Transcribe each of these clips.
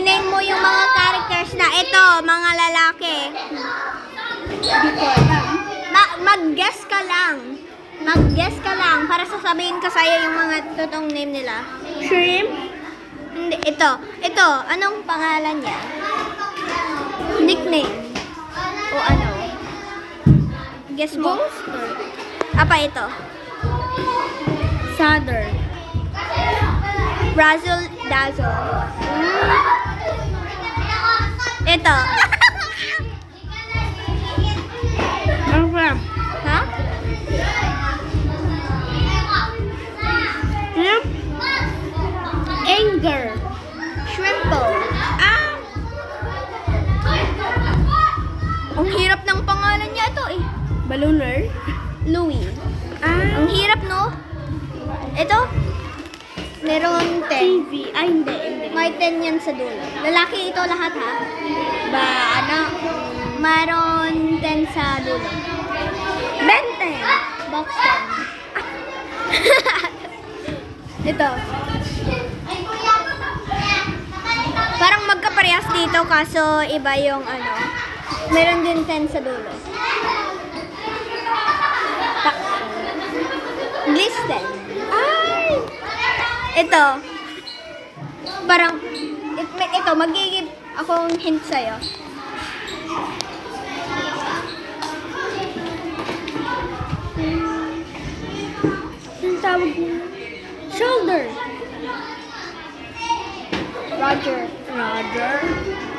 I-name mo yung mga characters na ito, mga lalaki. Mag-guess ka lang. Mag-guess ka lang para sasabihin ko sa'yo yung mga totoong name nila. Shrimp? Hindi, ito. Ito, anong pangalan niya? Nickname. O ano? Guess mo. Apa ito? Sadder. Razzle Dazzle. Ito. Ha? Anger. Shrimpo. Ang hirap ng pangalan niya ito eh. Ballooner. Louie. Ang hirap no? Ito? Meron 10. TV. Ay, hindi. May 10 yan sa dulo. Lalaki ito lahat ha? Meron 10 sa dulo. Ben 10. Box 10. Ito. Parang magkaparehas dito kaso iba yung ano. Meron din 10 sa dulo. Glisten. Ay! Ito. Parang, ito, magigib akong hint sa'yo. Yung tawag niya. Shoulder. Roger.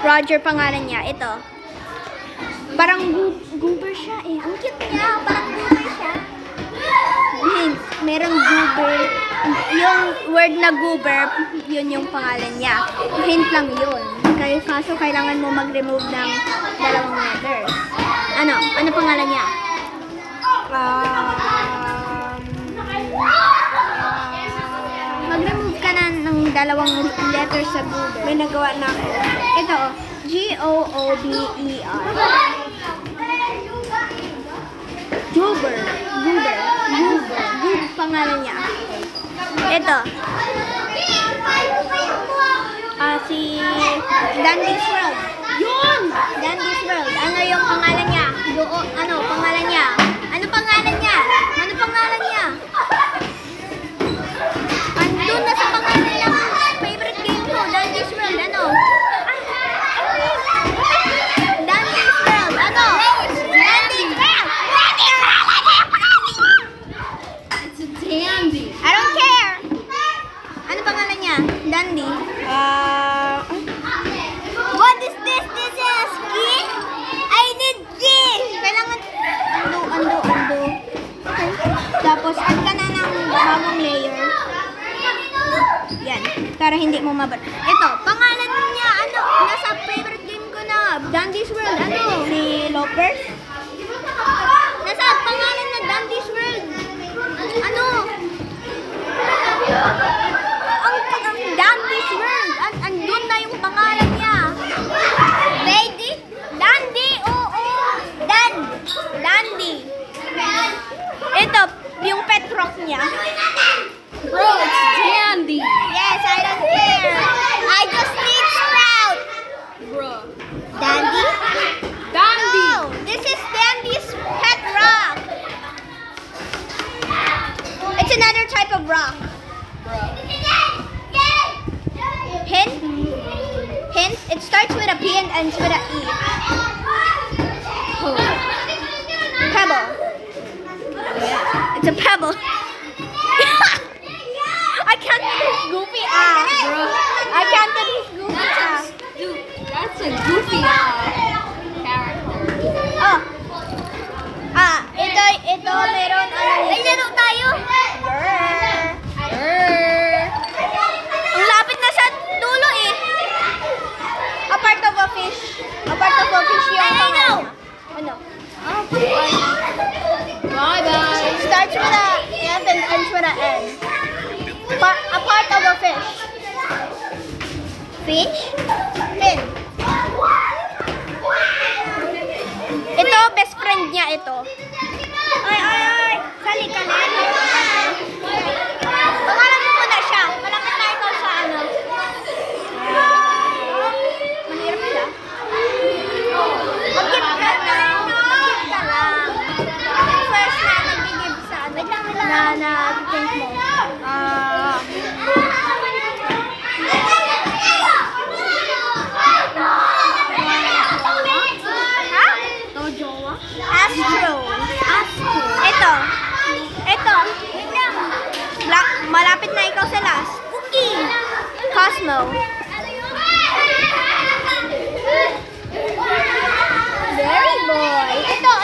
Roger pangalan niya. Ito. Parang goober siya eh. Ang cute niya. Parang goober siya. Hint. Merong goober. Yung word na goober, yun yung pangalan niya. Hint lang yun. Kaso kailangan mo mag-remove ng dalawang letters. Ano? Ano pangalan niya? Mag-remove ka na ng dalawang letters sa goober. May nagawa na ako. Ito, Goober. Goober. Goob pangalan niya. Ito. Si Dandy's World. Yun! Dandy's World. Ano yung pangalan niya? Ano pangalan niya? Ano pangalan niya? Ano pangalan niya? Andun na sa pangalan ng favorite game ko, Dandy's World. Ano? Dandy's World. Ano? Dandy's World. It's a dandy. I don't care. Ano pangalan niya? Dandy. What is this? This is a ski? I need this. Kailangan undo. Okay. Tapos add ka na ng bagong layer. Yan. Para hindi mo mabal. Ito, pangalan niya ano? Nasa favorite game ko na Dandy's World. Ano? Si Lopers? Nasa pangalan na Dandy's World. Ano? Ang Dandy's World. Andun na yung pangalan niya. Lady? Dandy? Oo. Dandy. Ito, yung pet rock niya. Bro, it's dandy. Yes, I don't care. I just need Sprout. Bro. Dandy? Dandy. Oh, this is Dandy's pet rock. It's another type of rock. Hint? It starts with a P and ends with a E. Pebble. It's a pebble. I can't do this goofy Bro. I can't do this goofy Dude, that's a goofy character. Ito meron ay laro tayo. Ang lapit na sa dulo eh. A part of a fish yung pangalan. Ano? Bye-bye. Starts with a F and ends with a N. A part of a fish. Fish? Fin. Ito, best friend niya ito. Ay. Sali ka na. Pangalan mo muna siya. Malapit na ikaw sa ano. na think mo? Ha? No jowa? Astro. Ito. Malapit na ikaw sa last. Cookie. Cosmo. Very boy. Ito.